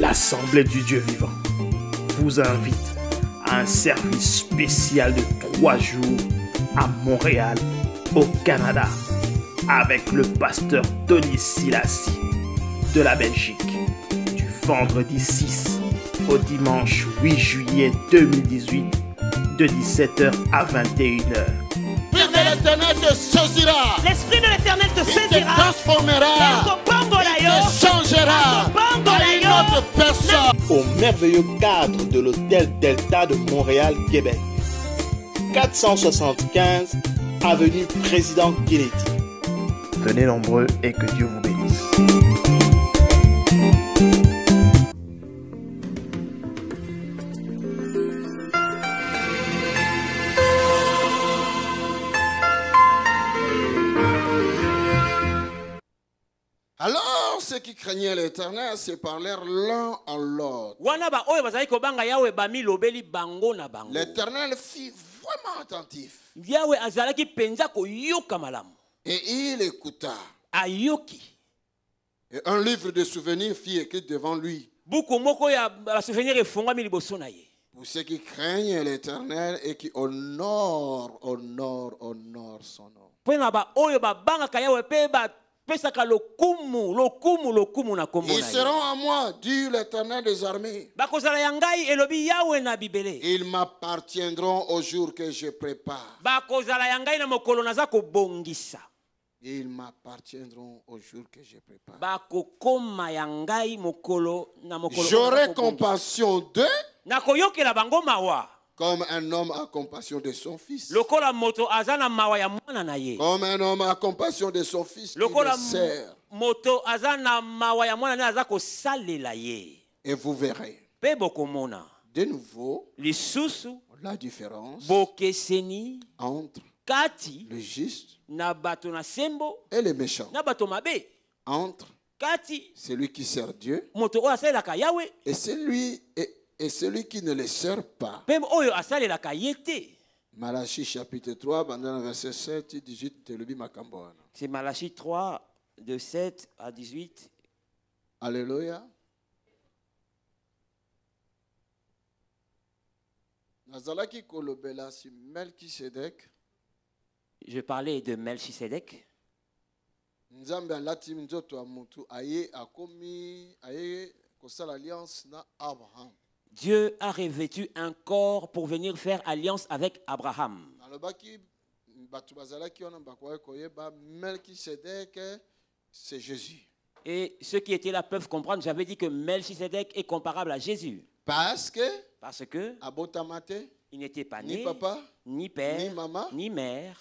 l'Assemblée du Dieu vivant vous invite à un service spécial de 3 jours à Montréal, au Canada, avec le pasteur Tony Silassi de la Belgique, du vendredi 6 au dimanche 8 juillet 2018, de 17h à 21h. L'Esprit de l'Éternel te saisira. L'Esprit de l'Éternel te Il te saisira. transformera. Il te changera à une autre personne. Au merveilleux cadre de l'hôtel Delta de Montréal, Québec. 475 avenue Président Kennedy. Venez nombreux et que Dieu vous bénisse. Alors, ceux qui craignaient l'Éternel se parlèrent l'un à l'autre. L'Éternel fut vraiment attentif. Et il écouta. Et un livre de souvenirs fut écrit devant lui. Pour ceux qui craignent l'Éternel et qui honorent son nom. Ils seront à moi, dit l'Éternel des armées. Ils m'appartiendront au jour que je prépare. Ils m'appartiendront au jour que je prépare. J'aurai compassion d'eux comme un homme a compassion de son fils. Comme un homme a compassion de son fils qui le sert. Et vous verrez de nouveau la différence entre le juste et le méchant. Entre celui qui sert Dieu et celui qui ne le sert pas. Malachie chapitre 3, verset 7 et 18. C'est Malachie 3, de 7 à 18. Alléluia. Je parlais de Melchisedec. Dieu a revêtu un corps pour venir faire alliance avec Abraham. C'est Jésus. Et ceux qui étaient là peuvent comprendre. J'avais dit que Melchisedec est comparable à Jésus. Parce que il n'était pas ni né, papa, ni père, ni maman, ni mère,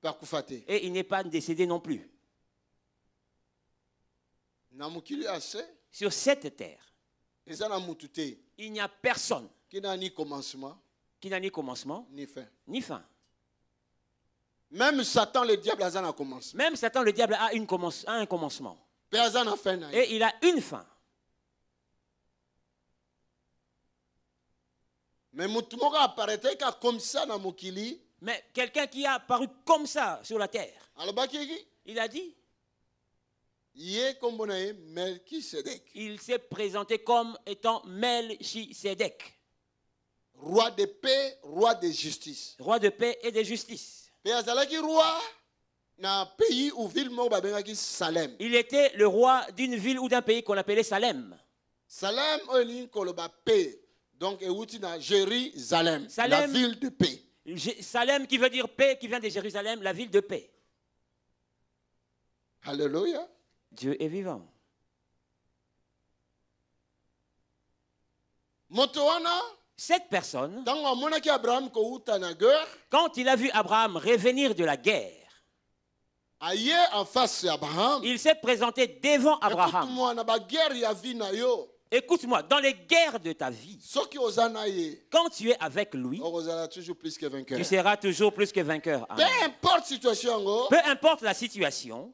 Bakufate. et il n'est pas décédé non plus. Sur cette terre, il n'y a personne qui n'a ni commencement, ni fin. Même Satan, le diable, a un commencement. Même Satan, le diable, a un commencement. Et il a une fin. Mais quelqu'un qui a apparu comme ça sur la terre, il a dit, il s'est présenté comme étant Melchisedec. Roi de paix, roi de justice. Roi de paix et de justice. Il était le roi d'une ville ou d'un pays qu'on appelait Salem. Salem, donc Jérusalem, la ville de paix. Salem qui veut dire paix, qui vient de Jérusalem, la ville de paix. Alléluia. Dieu est vivant. Cette personne, quand il a vu Abraham revenir de la guerre, il s'est présenté devant Abraham. Écoute-moi, dans les guerres de ta vie, quand tu es avec lui, tu seras toujours plus que vainqueur. Peu importe Peu importe la situation,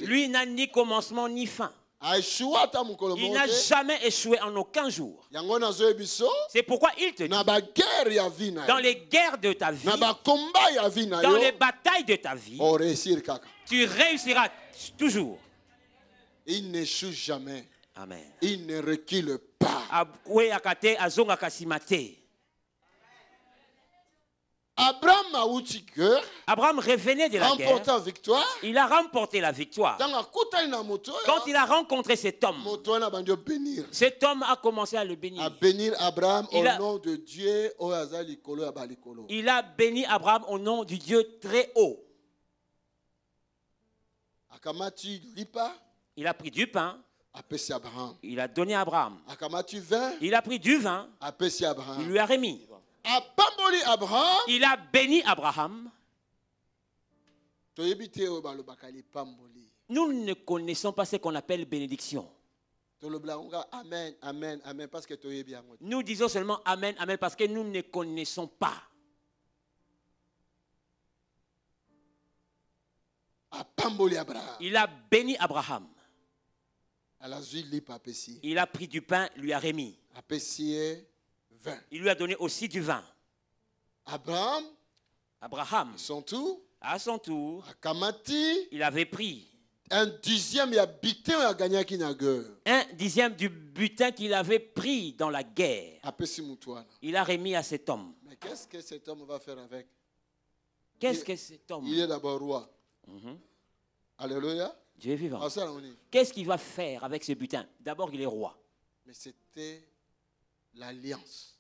lui n'a ni commencement ni fin. Il n'a jamais échoué en aucun jour. C'est pourquoi il te dit, dans les guerres de ta vie, dans les batailles de ta vie, tu réussiras toujours. Il n'échoue jamais. Amen. Il ne recule pas. Abraham revenait de la guerre. Victoire. Il a remporté la victoire. Quand il a rencontré cet homme a commencé à le bénir. À bénir Abraham au nom de Dieu. Il a béni Abraham au nom du Dieu très haut. Il a pris du pain. Il a donné à Abraham. Il a pris du vin. Il lui a remis. Il a béni Abraham. Nous ne connaissons pas ce qu'on appelle bénédiction. Amen, amen, amen, parce que nous disons seulement amen, amen, parce que nous ne connaissons pas. Il a béni Abraham. Il a pris du pain, lui a remis. Il lui a donné aussi du vin. Abraham, à son tour, il avait pris un dixième du butin qu'il avait pris dans la guerre. Il a remis à cet homme. Mais qu'est-ce que cet homme va faire avec? Qu'est-ce que cet homme? Il est d'abord roi. Alléluia. Dieu est vivant. Qu'est-ce qu'il va faire avec ce butin? D'abord, il est roi. Mais c'était l'alliance.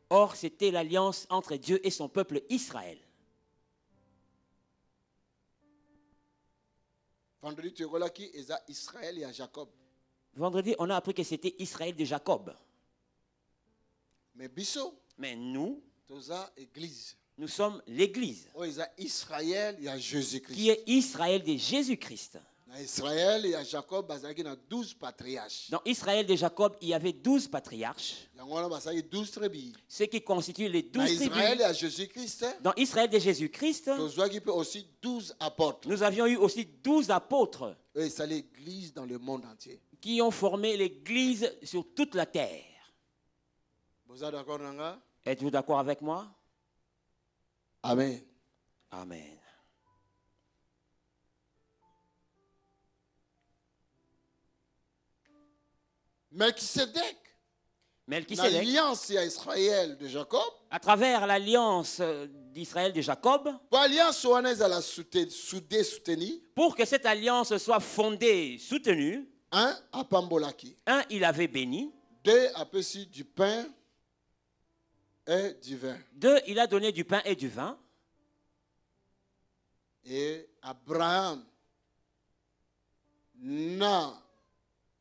Or, c'était l'alliance entre Dieu et son peuple Israël. Vendredi, on a appris que c'était Israël de Jacob. Mais nous sommes l'Église qui est Israël de Jésus-Christ. Dans Israël et à Jacob, il y a 12 patriarches. Dans Israël de Jacob, il y avait 12 patriarches. Ce qui constitue les 12 tribus. Dans Israël de Jésus-Christ, nous avions eu aussi 12 apôtres. C'est l'Église dans le monde entier. Qui ont formé l'Église sur toute la terre. Êtes-vous d'accord avec moi? Amen. Amen. Melchisedec, l'alliance Israël de Jacob, à travers l'alliance d'Israël de Jacob, pour que cette alliance soit fondée, soutenue, il avait béni. 2, aperçu du pain et du vin. 2, il a donné du pain et du vin. Et Abraham,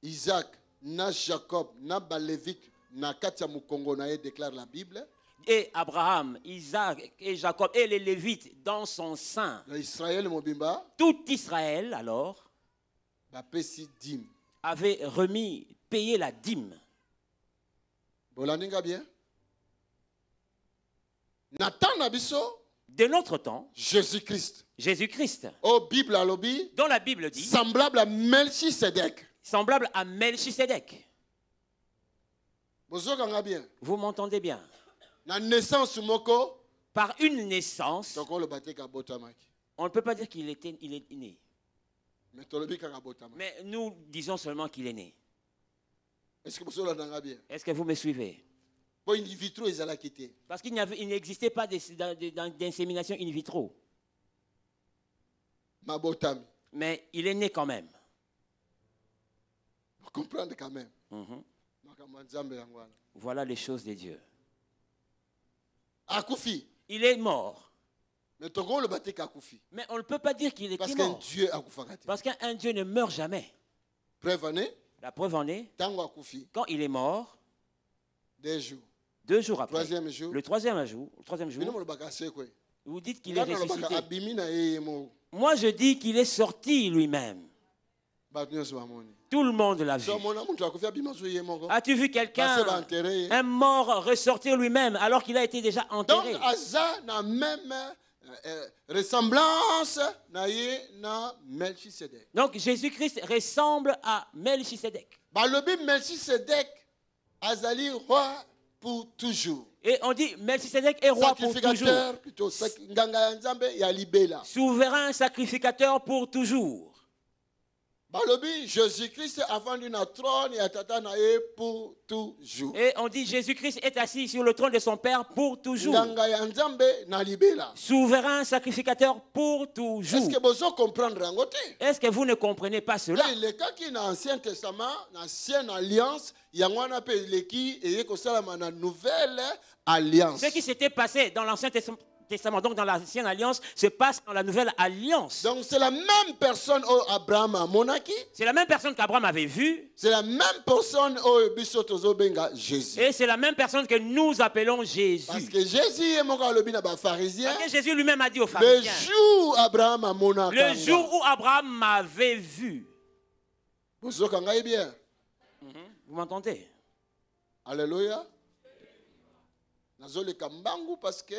Isaac, na Jacob, na Balévite, na Katia Mukongo nae déclare la Bible. Et Abraham, Isaac et Jacob et les Lévites dans son sein. Israël mobimba. Tout Israël alors avait payé la dîme. Bolaninga bien. Nathan nabiso. De notre temps, Jésus-Christ. Jésus-Christ. Au Bible à lobby. Dont la Bible dit. Semblable à Melchisedec. Semblable à Melchisedec. Vous m'entendez bien? Par une naissance, on ne peut pas dire qu'il est né. Mais nous disons seulement qu'il est né. Est-ce que vous me suivez? Parce qu'il n'existait pas d'insémination in vitro. Mais il est né quand même. Comprendre quand même. Voilà les choses de Dieu. Akoufi. Il est mort. Mais on ne peut pas dire qu'il est mort. Parce qu'un Dieu ne meurt jamais. La preuve en est, quand il est mort, 2 jours après, le troisième jour, vous dites qu'il est ressuscité. Moi je dis qu'il est sorti lui-même. Tout le monde l'a vu. As-tu vu quelqu'un, un mort, ressortir lui-même alors qu'il a été déjà enterré? Donc, Asa n'a même ressemblance na Melchisedec. Donc, Jésus-Christ ressemble à Melchisedec. Le Melchisedec, Azali roi pour toujours. Et on dit Melchisedec est roi pour toujours. Souverain sacrificateur pour toujours. Jésus-Christ avant d'une trône et pour toujours. Et on dit Jésus-Christ est assis sur le trône de son Père pour toujours. Souverain sacrificateur pour toujours. Est-ce que vous comprenez? Est-ce que vous ne comprenez pas cela? Le cas qui est dans l'Ancien Testament, dans l'Ancienne Alliance, il y a une nouvelle alliance. Ce qui s'était passé dans l'Ancien Testament, donc dans l'Ancienne Alliance, se passe dans la Nouvelle Alliance. Donc c'est la même personne qu'Abraham a monaki. C'est la même personne qu'Abraham avait vue. C'est la même personne Jésus. Et c'est la même personne que nous appelons Jésus. Parce que Jésus est mon pharisien. Parce que Jésus lui-même a dit aux pharisiens. Le jour où Abraham a monaki. Le jour où Abraham m'avait vu. Vous bien? Vous m'entendez? Alléluia. Parce que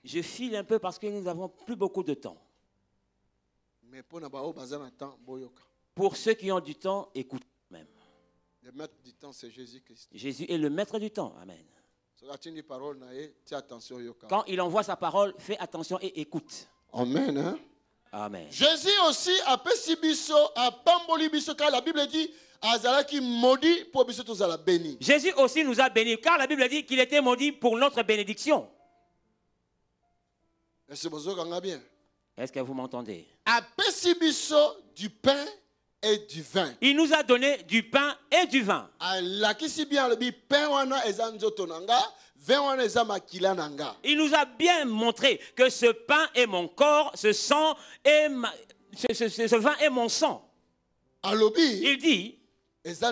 je file un peu parce que nous n'avons plus beaucoup de temps. Mais pour ceux qui ont du temps, écoutez même. Le maître du temps, c'est Jésus-Christ. Jésus est le maître du temps. Amen. Quand il envoie sa parole, fais attention et écoute. Amen. Hein? Amen. Jésus aussi a pessibiso, a pambolibiso, car la Bible dit Jésus aussi nous a bénis, car la Bible dit qu'il était maudit pour notre bénédiction. Est-ce que vous m'entendez? Du pain et du vin. Il nous a donné du pain et du vin. Il nous a bien montré que ce pain est mon corps, ce sang est ce vin est mon sang. Il dit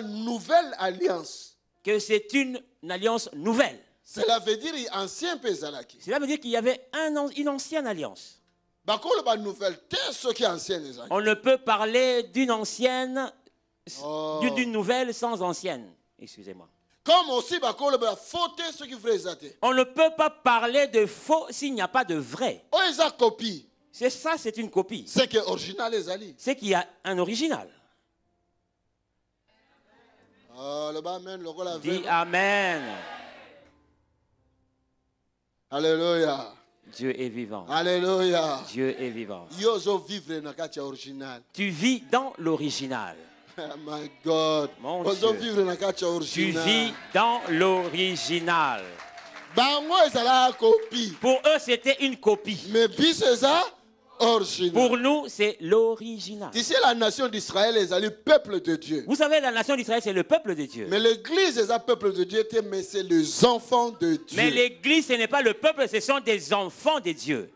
nouvelle alliance. Que c'est une alliance nouvelle. Cela veut dire ancien pezalaki. Cela veut dire qu'il y avait une ancienne alliance. On ne peut parler d'une ancienne, d'une nouvelle sans ancienne. Excusez-moi. Comme aussi, on ne peut pas parler de faux s'il n'y a pas de vrai. C'est ça, c'est une copie. C'est que original les alliés. C'est qu'il y a un original. Dis Amen. Alléluia. Dieu est vivant. Alléluia. Dieu est vivant. Tu vis dans l'original. My God. Mon Dieu. Tu vis dans l'original. Pour eux, c'était une copie. Mais c'est ça. Original. Pour nous, c'est l'original. Tu sais, la nation d'Israël est le peuple de Dieu. Vous savez, la nation d'Israël, c'est le peuple de Dieu. Mais l'église est le peuple de Dieu, mais c'est les enfants de Dieu. Mais l'église, ce n'est pas le peuple, ce sont des enfants de Dieu.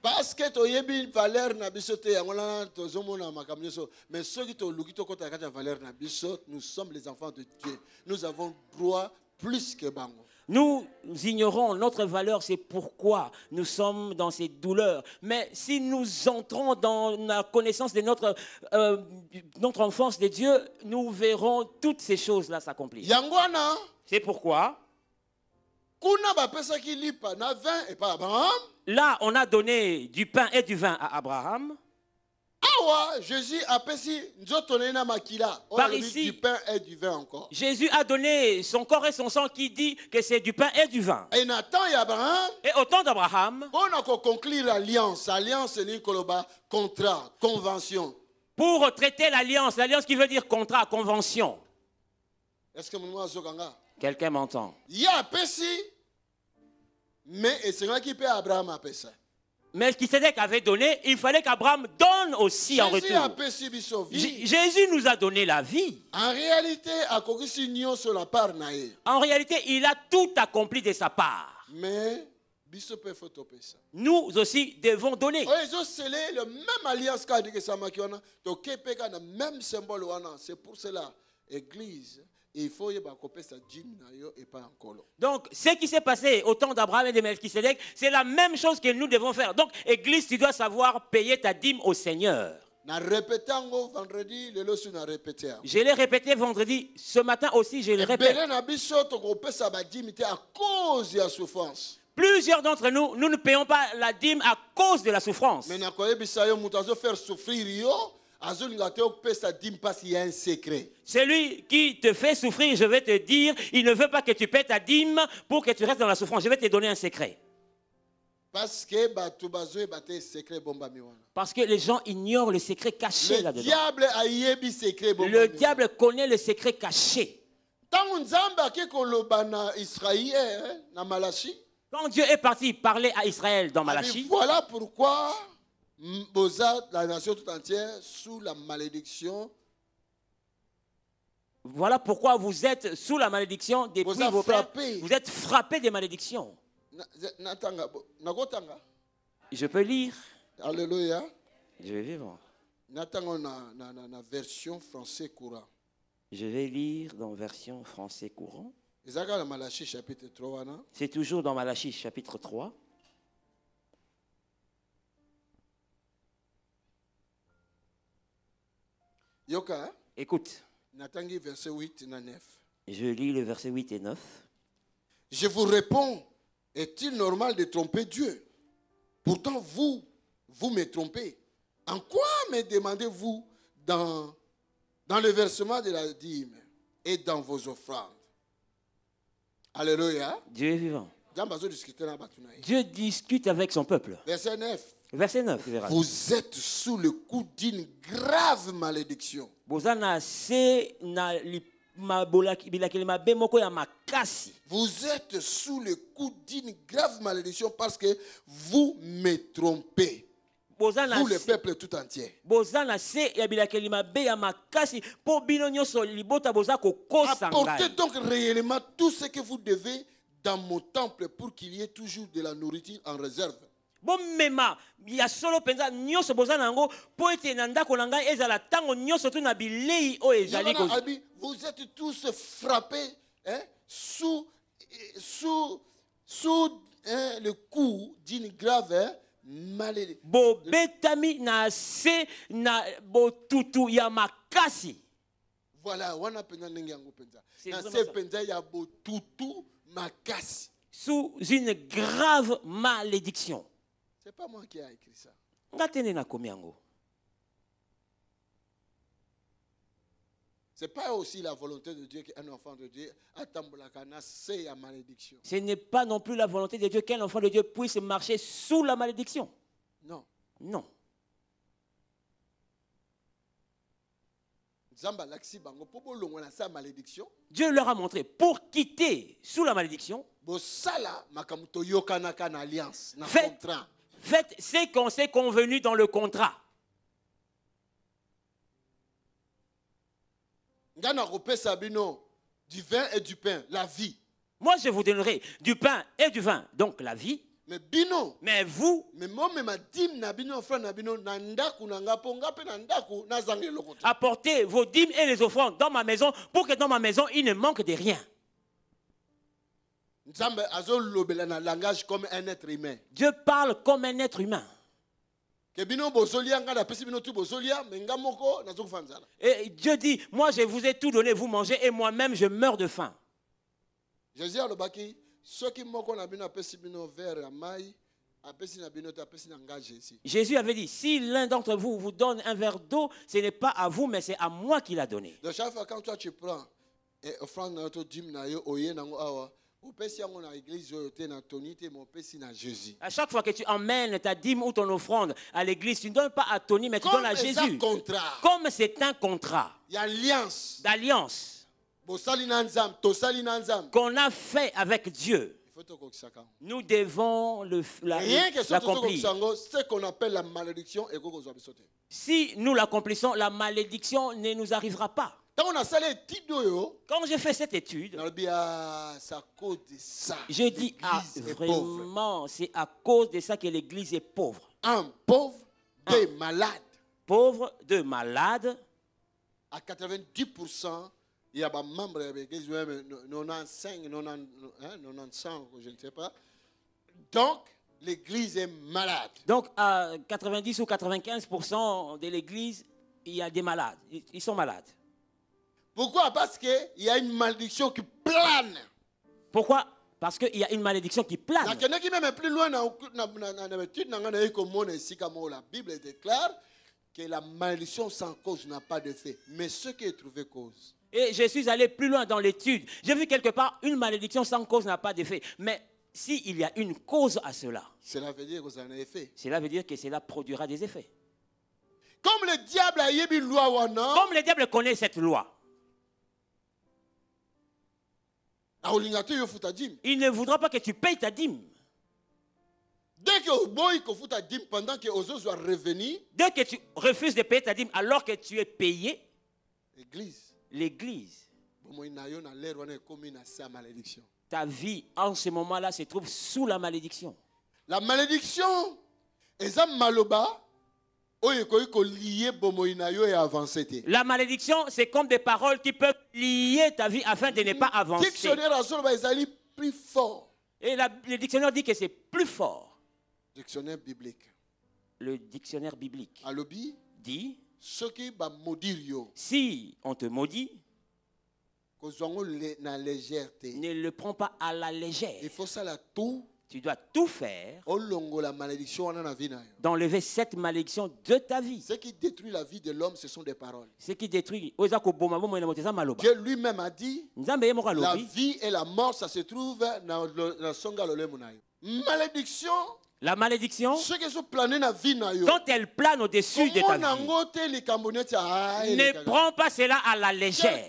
Parce que tu as valeur na biso te yangola tozomona makamnyeso mais ceux qui ont kota kata valeur na biso nous sommes les enfants de Dieu. Nous avons droit plus que bango. Nous ignorons notre valeur, c'est pourquoi nous sommes dans ces douleurs. Mais si nous entrons dans la connaissance de notre enfance de Dieu, nous verrons toutes ces choses-là s'accomplir. C'est pourquoi là, on a donné du pain et du vin à Abraham. Jésus a par ici, du pain et du vin encore. Jésus a donné son corps et son sang qui dit que c'est du pain et du vin. Et au temps d'Abraham, pour conclure l'alliance, c'est contrat, convention. Pour traiter l'alliance qui veut dire contrat, convention. Est-ce que quelqu'un m'entend? Il y a mais c'est moi qui paie Abraham a ça. Mais Melchisedec avait donné, il fallait qu'Abraham donne aussi en retour. Jésus nous a donné la vie. En réalité, il a tout accompli de sa part. Mais nous aussi devons donner. Le même alliance que c'est pour cela, Église. Il faut donc, ce qui s'est passé au temps d'Abraham et de Melchisedec, c'est la même chose que nous devons faire. Donc, Église, tu dois savoir payer ta dîme au Seigneur. Je l'ai répété vendredi, ce matin aussi, je le répète. Plusieurs d'entre nous, nous ne payons pas la dîme à cause de la souffrance. Celui qui te fait souffrir, je vais te dire, il ne veut pas que tu paies ta dîme pour que tu restes dans la souffrance. Je vais te donner un secret. Parce que les gens ignorent le secret caché là-dedans. Le diable connaît le secret caché. Quand Dieu est parti parler à Israël dans Malachie, voilà pourquoi la nation tout entière sous la malédiction. Voilà pourquoi vous êtes sous la malédiction depuis vos pères. Vous êtes frappés des malédictions. Je peux lire. Alléluia. Je vais vivre. Version français courant. Je vais lire dans version français courant. Chapitre 3. C'est toujours dans Malachie chapitre 3. Yoka. Écoute. Verset 8 et 9. Je lis le verset 8 et 9. Je vous réponds, est-il normal de tromper Dieu? Pourtant vous me trompez. En quoi me demandez-vous dans le versement de la dîme et dans vos offrandes? Alléluia. Dieu est vivant. Dieu discute avec son peuple. Verset 9. Verset 9. Vous êtes sous le coup d'une grave malédiction. Vous êtes sous le coup d'une grave malédiction parce que vous me trompez. Vous le peuple tout entier. Apportez donc réellement tout ce que vous devez dans mon temple pour qu'il y ait toujours de la nourriture en réserve. Vous êtes tous frappés sous le coup d'une grave malédiction. Voilà, sous une grave malédiction. C'est pas moi qui ai écrit ça. C'est pas aussi la volonté de Dieu qu'un enfant de Dieu c'est la malédiction. Ce n'est pas non plus la volonté de Dieu qu'un enfant de Dieu puisse marcher sous la malédiction. Non. Non. Dieu leur a montré pour quitter sous la malédiction. Faites ce qu'on s'est convenu dans le contrat. Du vin et du pain, la vie. Moi, je vous donnerai du pain et du vin, donc la vie. Mais vous, apportez vos dîmes et les offrandes dans ma maison pour que dans ma maison, il ne manque de rien. Dieu parle comme un être humain. Et Dieu dit, moi je vous ai tout donné, vous mangez et moi-même je meurs de faim. Jésus avait dit, si l'un d'entre vous vous donne un verre d'eau, ce n'est pas à vous, mais c'est à moi qu'il a donné. Donc chaque fois quand toi tu prends offrande dans ton dîme, à chaque fois que tu emmènes ta dîme ou ton offrande à l'église, tu ne donnes pas à Tony, mais tu donnes à Jésus. Comme c'est un contrat d'alliance qu'on a fait avec Dieu. Nous devons l'accomplir. Ce qu'on appelle la malédiction. Si nous l'accomplissons, la malédiction ne nous arrivera pas. Quand j'ai fait cette étude, je dis vraiment, c'est à cause de ça que l'église est pauvre. Un pauvre, deux malades. Pauvre, deux malades. À 90%, il y a des membres de l'église, 95, 95, je ne sais pas. Donc, l'église est malade. Donc, à 90 ou 95% de l'église, il y a des malades. Ils sont malades. Pourquoi? Parce qu'il y a une malédiction qui plane. Pourquoi? Parce qu'il y a une malédiction qui plane. La Bible déclare que la malédiction sans cause n'a pas d'effet, mais ce qui est trouvé cause. Et je suis allé plus loin dans l'étude. J'ai vu quelque part, une malédiction sans cause n'a pas d'effet. Mais s'il y a une cause à cela, cela veut dire que ça a un effet. Cela veut dire que cela produira des effets. Comme le diable a une loi, comme le diable connaît cette loi, il ne voudra pas que tu payes ta dîme. Dès que pendant que aux autres revenir, dès que tu refuses de payer ta dîme alors que tu es payé, l'église, ta vie en ce moment-là se trouve sous la malédiction. La malédiction est un maloba. La malédiction, c'est comme des paroles qui peuvent lier ta vie afin de ne pas avancer. Plus fort. Et le dictionnaire dit que c'est plus fort. Dictionnaire biblique. Le dictionnaire biblique dit si on te maudit, ne le prends pas à la légère. Il faut ça tout. Tu dois tout faire d'enlever cette malédiction de ta vie. Ce qui détruit la vie de l'homme, ce sont des paroles. Ce qui détruit. Dieu lui-même a dit la vie et la mort, ça se trouve dans la songa. Malédiction. La malédiction, quand elle plane au-dessus de ta vie, ne prends pas cela à la légère.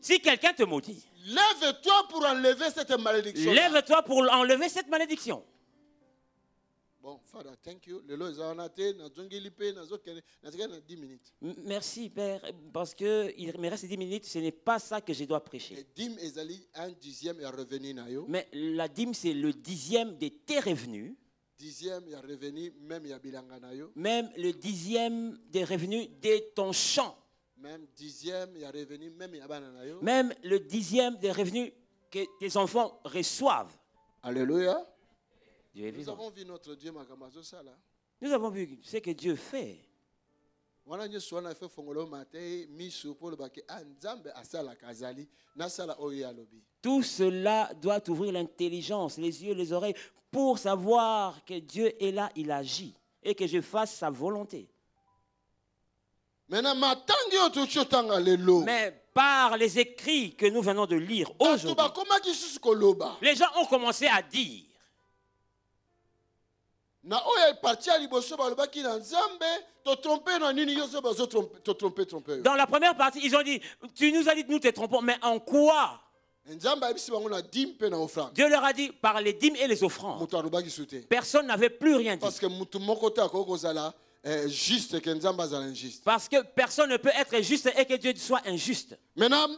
Si quelqu'un te maudit, lève-toi pour enlever cette malédiction. Lève-toi pour enlever cette malédiction. Bon, Father, thank you. Merci, Père, parce qu'il me reste 10 minutes. Ce n'est pas ça que je dois prêcher. Mais la dîme, c'est le 10e de tes revenus. Même le 10e des revenus de ton champ. Même 10e, il y a revenu, même le 10e des revenus que tes enfants reçoivent. Alléluia. Nous avons vu notre Dieu. Nous avons vu ce que Dieu fait. Tout cela doit ouvrir l'intelligence, les yeux, les oreilles, pour savoir que Dieu est là, il agit, et que je fasse sa volonté. Mais par les écrits que nous venons de lire aujourd'hui, les gens ont commencé à dire. Dans la première partie, ils ont dit, tu nous as dit que nous te trompons, mais en quoi? Dieu leur a dit par les dîmes et les offrandes. Personne n'avait plus rien dit. Parce que personne ne peut être juste et que Dieu soit injuste. Mais dans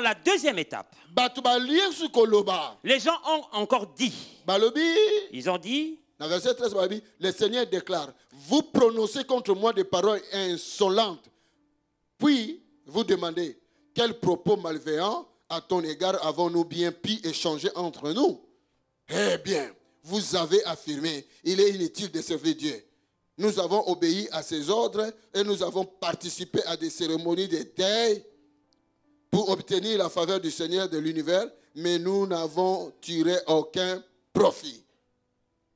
la deuxième étape, les gens ont encore dit. Ils ont dit. Dans verset 13, le Seigneur déclare: vous prononcez contre moi des paroles insolentes. Puis vous demandez: quels propos malveillants à ton égard avons-nous bien pu échanger entre nous? Eh bien, vous avez affirmé: il est inutile de servir Dieu. Nous avons obéi à ses ordres et nous avons participé à des cérémonies de deuil pour obtenir la faveur du Seigneur de l'univers, mais nous n'avons tiré aucun profit.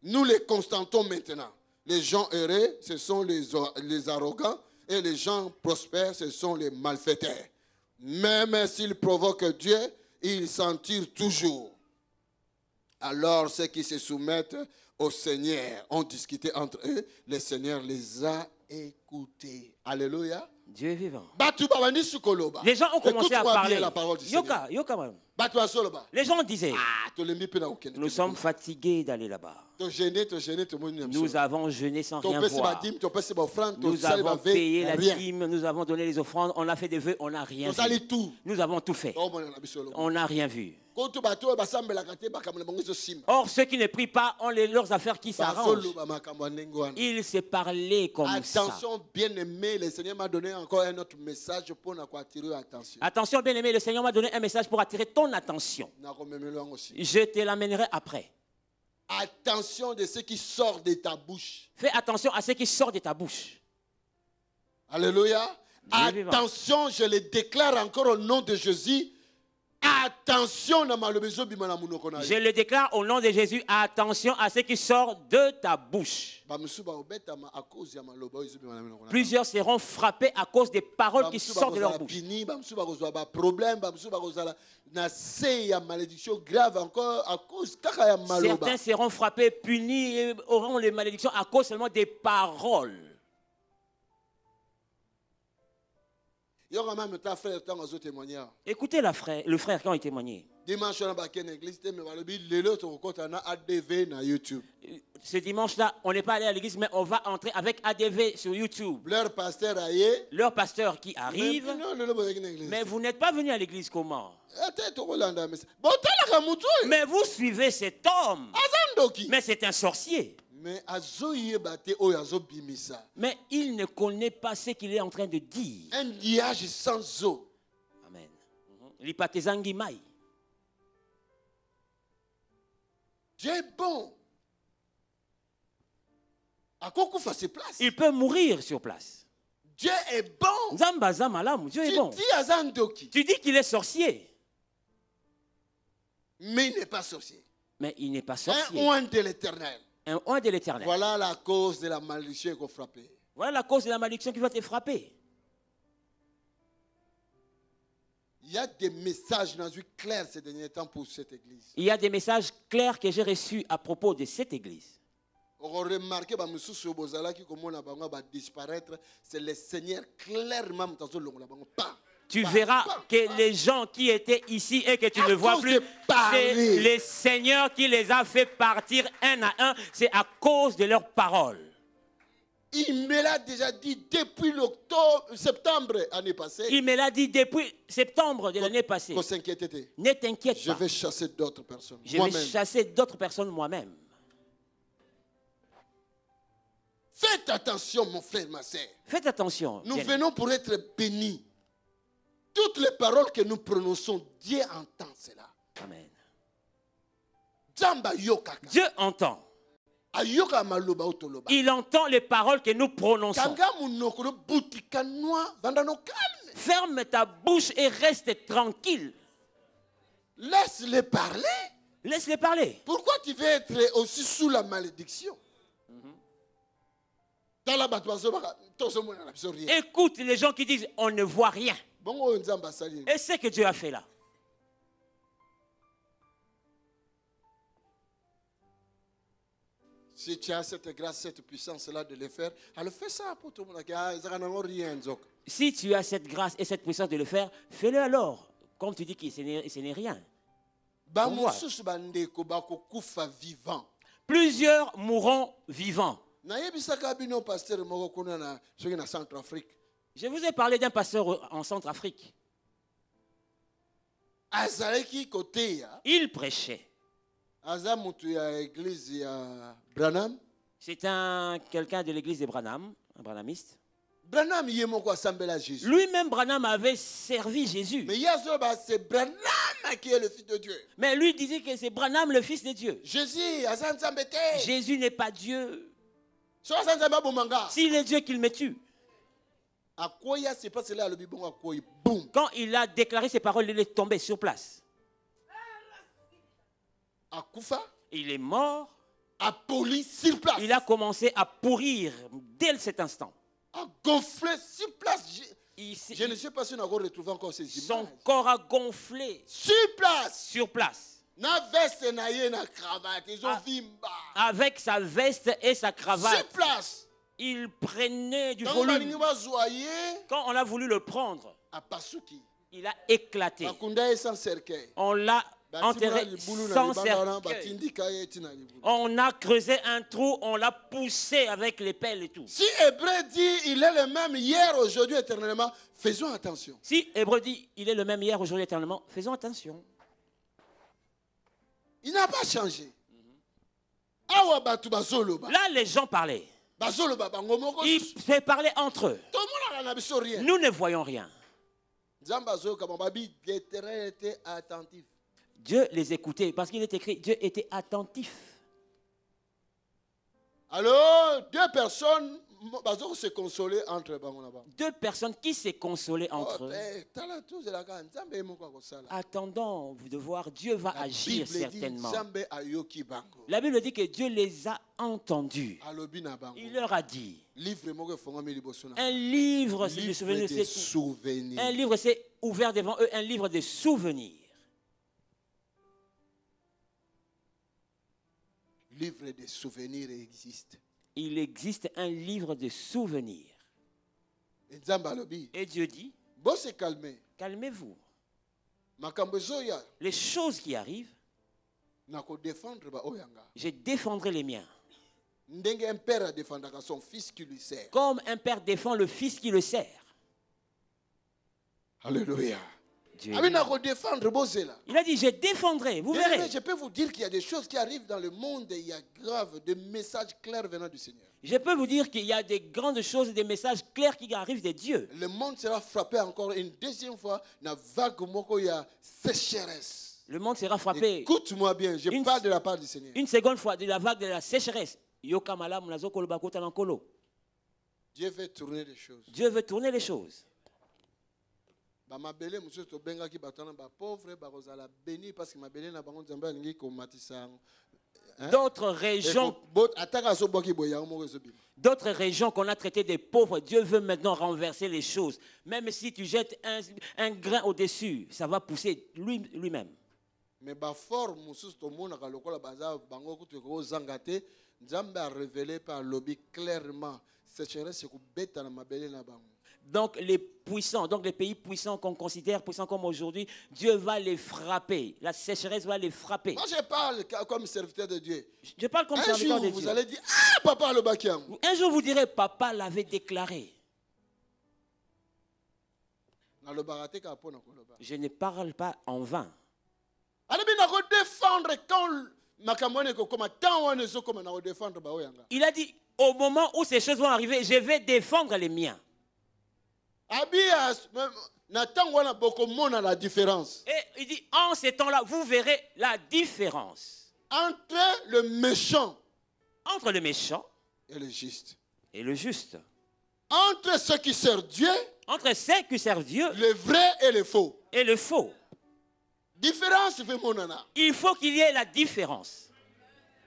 Nous les constatons maintenant. Les gens heureux, ce sont les arrogants, et les gens prospères, ce sont les malfaiteurs. Même s'ils provoquent Dieu, ils s'en tirent toujours. Alors ceux qui se soumettent au Seigneur ont discuté entre eux. Le Seigneur les a écoutés. Alléluia. Dieu est vivant. Les gens ont commencé à parler. Les gens disaient: nous sommes fatigués d'aller là-bas. Nous avons jeûné sans rien voir. Nous avons payé la dîme, nous avons donné les offrandes, on a fait des vœux, on n'a rien vu. Nous avons tout fait. On n'a rien vu. Or, ceux qui ne prient pas ont leurs affaires qui s'arrangent. Ils se parlaient comme ça. Attention, bien-aimé, le Seigneur m'a donné encore un autre message pour attirer l'attention. Attention, bien-aimé, le Seigneur m'a donné un message pour attirer ton attention. Je te l'amènerai après. Attention de ce qui sort de ta bouche. Fais attention à ce qui sort de ta bouche. Alléluia. Attention, je le déclare encore au nom de Jésus. Attention, je le déclare au nom de Jésus, attention à ce qui sort de ta bouche. Plusieurs seront frappés à cause des paroles qui sortent de leur bouche. Certains seront frappés, punis et auront les malédictions à cause seulement des paroles. Écoutez le frère quand il témoignait. Ce dimanche-là, on n'est pas allé à l'église, mais on va entrer avec ADV sur YouTube. Leur pasteur qui arrive. Mais vous n'êtes pas venu à l'église comment? Mais vous suivez cet homme. Mais c'est un sorcier. Mais il ne connaît pas ce qu'il est en train de dire. Un diage sans eau. Amen. L'ipatezangi mai. Dieu est bon. Il peut mourir sur place. Dieu est bon. Dieu est bon. Tu dis qu'il est sorcier. Mais il n'est pas sorcier. Mais il n'est pas sorcier. Un oint de l'Éternel. Un oint de l'Éternel. Voilà la cause de la malédiction qui va frapper. Voilà la cause de la malédiction qui va te frapper. Il y a des messages clairs ces derniers temps pour cette église. Il y a des messages clairs que j'ai reçus à propos de cette église. On a remarqué disparaître, c'est le Seigneur clairement. Tu verras que les gens qui étaient ici et que tu ne vois plus, c'est le Seigneur qui les a fait partir un à un. C'est à cause de leurs paroles. Il me l'a déjà dit depuis septembre l'année passée. Il me l'a dit depuis septembre de l'année passée. Ne t'inquiète pas. Je vais chasser d'autres personnes. Je vais chasser d'autres personnes moi-même. Faites attention, mon frère, ma soeur. Faites attention. Nous venons pour être bénis. Toutes les paroles que nous prononçons, Dieu entend cela. Amen. Dieu entend. Il entend les paroles que nous prononçons. Ferme ta bouche et reste tranquille. Laisse-les parler. Laisse-les parler. Pourquoi tu veux être aussi sous la malédiction? Écoute les gens qui disent on ne voit rien. Et ce que Dieu a fait là. Si tu as cette grâce, cette puissance-là de le faire, alors fais ça pour tout le monde. Si tu as cette grâce et cette puissance de le faire, fais-le alors. Comme tu dis que ce n'est rien. Plusieurs mourront vivants. Je vous ai parlé d'un pasteur en Centrafrique. Il prêchait. C'est quelqu'un de l'église de Branham, un branhamiste. Lui-même, Branham avait servi Jésus. Mais c'est Branham qui est le Fils de Dieu. Mais lui disait que c'est Branham le Fils de Dieu. Jésus n'est pas Dieu. S'il est Dieu, qu'il me tue. Quand il a déclaré ces paroles, il est tombé sur place. Il est mort. Il a commencé à pourrir dès cet instant. A gonflé sur place. Je ne sais pas si on a retrouvé encore ces images. Son corps a gonflé. Sur place. Sur place. Avec sa veste et sa cravate. Sur place. Il prenait du volume. Quand on a voulu le prendre, il a éclaté. On l'a enterré sans cercueil. On a creusé un trou, on l'a poussé avec les pelles et tout. Si Hébreu dit il est le même hier, aujourd'hui, éternellement, faisons attention. Si Hébreu dit il est le même hier, aujourd'hui, éternellement, faisons attention. Il n'a pas changé. Là, les gens parlaient. Ils se parlaient entre eux. Nous ne voyons rien. Dieu les écoutait parce qu'il est écrit, Dieu était attentif. Alors, deux personnes se consoler entre deux personnes qui se consolaient entre eux. Attendant de voir, Dieu va agir certainement. La Bible dit que Dieu les a entendus. Il leur a dit. Un livre de souvenirs. Un livre s'est ouvert devant eux, un livre de souvenirs. Livre de souvenirs existe. Il existe un livre de souvenirs. Et Dieu dit, calmez-vous. Les choses qui arrivent, je défendrai les miens. Comme un père défend le fils qui le sert. Alléluia. Il a dit, je défendrai, vous verrez. Je peux vous dire qu'il y a des choses qui arrivent dans le monde et il y a grave des messages clairs venant du Seigneur. Je peux vous dire qu'il y a des grandes choses, des messages clairs qui arrivent de Dieu. Le monde sera frappé encore une deuxième fois dans vague moko ya sécheresse. Le monde sera frappé. Écoute-moi bien, je parle de la part du Seigneur. Une seconde fois de la vague de la sécheresse. Dieu veut tourner les choses. Dieu veut tourner les choses. D'autres régions qu'on a traitées des pauvres, Dieu veut maintenant renverser les choses. Même si tu jettes un grain au-dessus, ça va pousser lui-même. Mais Nzambe a révélé par lobby clairement donc les puissants, donc les pays puissants qu'on considère puissants comme aujourd'hui, Dieu va les frapper. La sécheresse va les frapper. Moi je parle comme serviteur de Dieu. Je parle comme serviteur de Dieu. Vous allez dire, ah papa le bakiam. Un jour vous direz, papa l'avait déclaré. Je ne parle pas en vain. Il a dit, au moment où ces choses vont arriver, je vais défendre les miens. Et il dit, en ces temps-là, vous verrez la différence entre le méchant et le juste. Entre ceux qui servent Dieu, le vrai et le faux. Différence. Il faut qu'il y ait la différence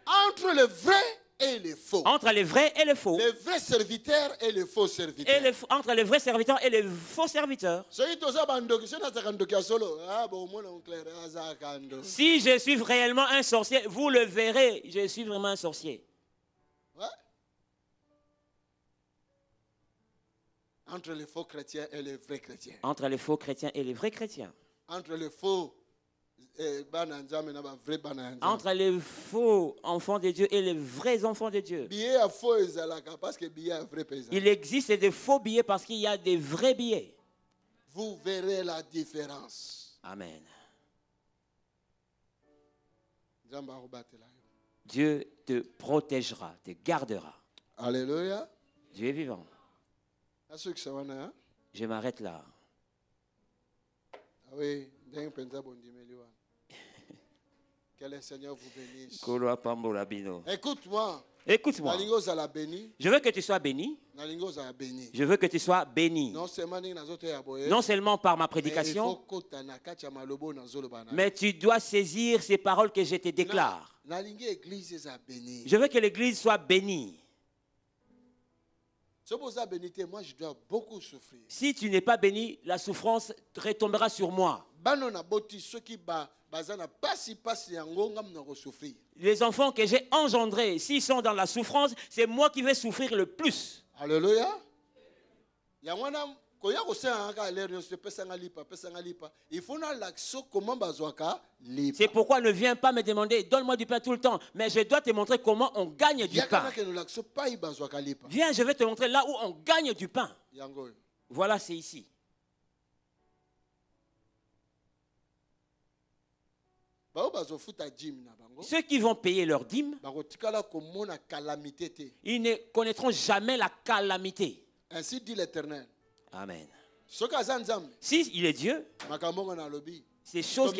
entre le vrai et le faux. Entre les vrais et les faux. Les vrais serviteurs et les faux serviteurs. Entre les vrais serviteurs et les faux serviteurs. Si je suis réellement un sorcier, vous le verrez, je suis vraiment un sorcier. Ouais. Entre les faux chrétiens et les vrais chrétiens. Entre les faux chrétiens et les vrais chrétiens. Entre les faux entre les faux enfants de Dieu et les vrais enfants de Dieu. Il existe des faux billets parce qu'il y a des vrais billets. Vous verrez la différence. Amen. Dieu te protégera, te gardera. Alléluia. Dieu est vivant. Je m'arrête là. Oui. Que le Seigneur vous bénisse. Écoute-moi. Écoute-moi. Je veux que tu sois béni. Je veux que tu sois béni. Non seulement par ma prédication, mais tu dois saisir ces paroles que je te déclare. Je veux que l'église soit bénie. Moi, je dois beaucoup souffrir. Si tu n'es pas béni, la souffrance retombera sur moi. Les enfants que j'ai engendrés, s'ils sont dans la souffrance, c'est moi qui vais souffrir le plus. Alléluia. C'est pourquoi ne viens pas me demander, donne-moi du pain tout le temps. Mais je dois te montrer comment on gagne du pain. Viens, je vais te montrer là où on gagne du pain. Voilà, c'est ici. Ceux qui vont payer leur dîme, ils ne connaîtront jamais la calamité. Ainsi dit l'Éternel. Amen. Si il est Dieu, ces choses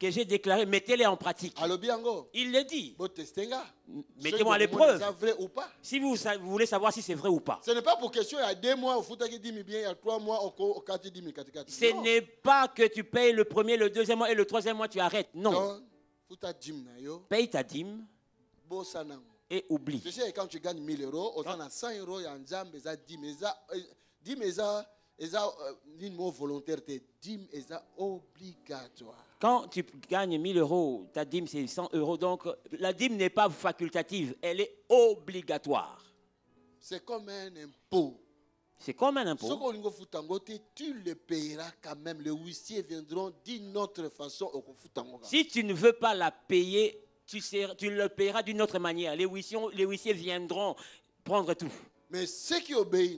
que j'ai déclarées, mettez-les en pratique. Il le dit. Mettez-moi à l'épreuve. Si vous voulez savoir si c'est vrai ou pas. Ce n'est pas pour question, il y a 2 mois, il y a 3 mois, ce n'est pas que tu payes le premier, le deuxième mois et le troisième mois, tu arrêtes. Non. Paye ta dîme et oublie. Tu sais, quand tu gagnes 1000 euros, autant à 100 euros, il y a un dîme, il y a 10 une mot volontaire, dîme est obligatoire. Quand tu gagnes 1000 euros, ta dîme c'est 100 euros. Donc la dîme n'est pas facultative, elle est obligatoire. C'est comme un impôt. C'est comme un impôt. Tu le payeras quand même. Les huissiers viendront d'une autre façon. Si tu ne veux pas la payer, tu le payeras d'une autre manière. Les huissiers viendront prendre tout. Mais ceux qui obéissent,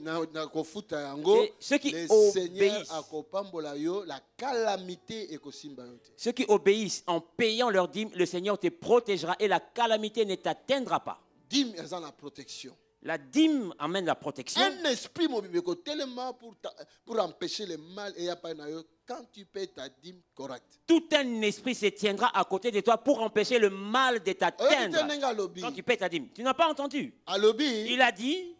ceux qui obéissent en payant leur dîme, le Seigneur te protégera et la calamité ne t'atteindra pas. Dîme est dans la protection. La dîme amène la protection. Un esprit tellement pour empêcher le mal et quand tu payes ta dîme correcte. Tout un esprit se tiendra à côté de toi pour empêcher le mal de t'atteindre. Quand tu payes ta dîme. Tu n'as pas entendu? Il a dit,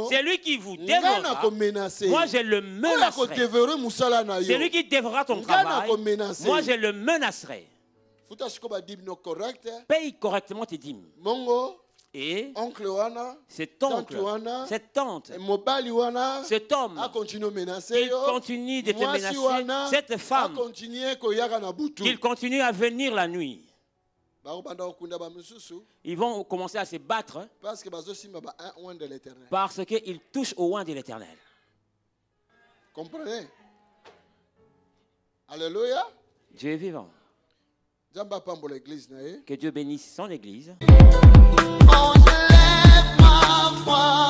c'est lui qui vous dévorera. Moi je le menacerai. C'est lui qui dévorera ton travail. Moi je le menacerai. Paye correctement tes dîmes. Et cet oncle, cette tante, cet homme, il continue de te menacer, cette femme, il continue à venir la nuit. Ils vont commencer à se battre parce qu'ils touchent au oint de l'Éternel. Comprenez? Alléluia. Dieu est vivant. Que Dieu bénisse son église. Oh, je lève ma voix.